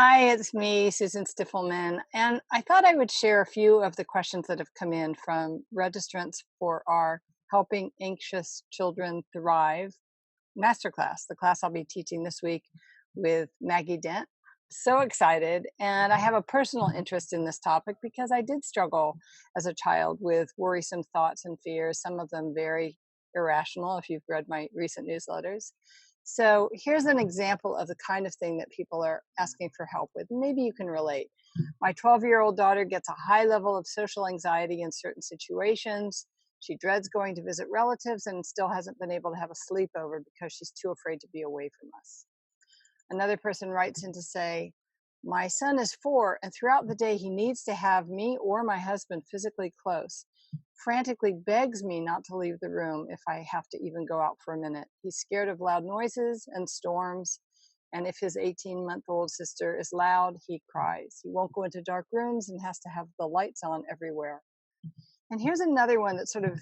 Hi, it's me, Susan Stiffelman, and I thought I would share a few of the questions that have come in from registrants for our Helping Anxious Children Thrive masterclass, the class I'll be teaching this week with Maggie Dent. So excited, and I have a personal interest in this topic because I did struggle as a child with worrisome thoughts and fears, some of them very irrational, if you've read my recent newsletters. So here's an example of the kind of thing that people are asking for help with. Maybe you can relate. My 12-year-old daughter gets a high level of social anxiety in certain situations. She dreads going to visit relatives and still hasn't been able to have a sleepover because she's too afraid to be away from us. Another person writes in to say, my son is 4, and throughout the day, he needs to have me or my husband physically close. Frantically begs me not to leave the room if I have to even go out for a minute. He's scared of loud noises and storms. And if his 18-month-old sister is loud, he cries. He won't go into dark rooms and has to have the lights on everywhere. And here's another one that sort of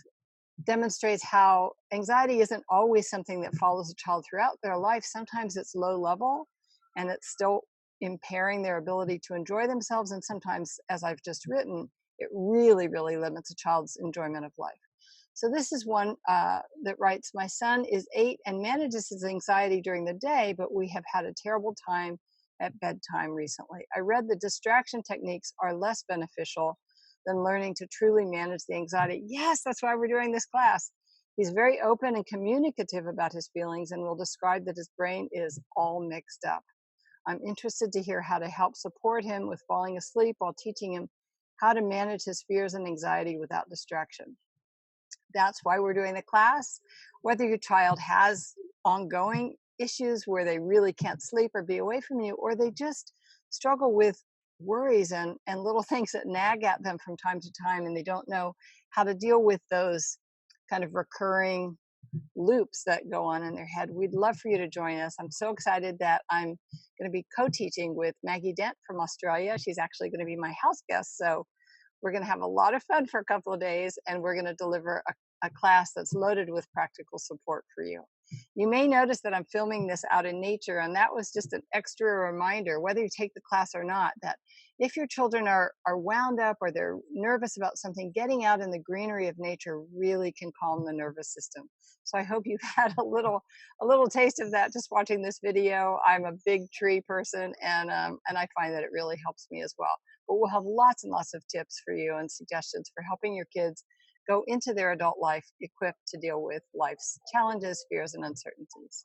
demonstrates how anxiety isn't always something that follows a child throughout their life. Sometimes it's low level and it's still impairing their ability to enjoy themselves. And sometimes, as I've just written, it really, really limits a child's enjoyment of life. So this is one that writes, my son is 8 and manages his anxiety during the day, but we have had a terrible time at bedtime recently. I read the distraction techniques are less beneficial than learning to truly manage the anxiety. Yes, that's why we're doing this class. He's very open and communicative about his feelings and will describe that his brain is all mixed up. I'm interested to hear how to help support him with falling asleep while teaching him how to manage his fears and anxiety without distraction. That's why we're doing the class. Whether your child has ongoing issues where they really can't sleep or be away from you, or they just struggle with worries and little things that nag at them from time to time, and they don't know how to deal with those kind of recurring loops that go on in their head, we'd love for you to join us. I'm so excited that I'm going to be co-teaching with Maggie Dent from Australia. She's actually going to be my house guest. So we're going to have a lot of fun for a couple of days, and we're going to deliver a class that's loaded with practical support for you. You may notice that I'm filming this out in nature, and that was just an extra reminder, whether you take the class or not, that if your children are wound up or they're nervous about something, getting out in the greenery of nature really can calm the nervous system. So I hope you've had a little taste of that just watching this video. I'm a big tree person, and I find that it really helps me as well. But we'll have lots and lots of tips for you and suggestions for helping your kids go into their adult life equipped to deal with life's challenges, fears, and uncertainties.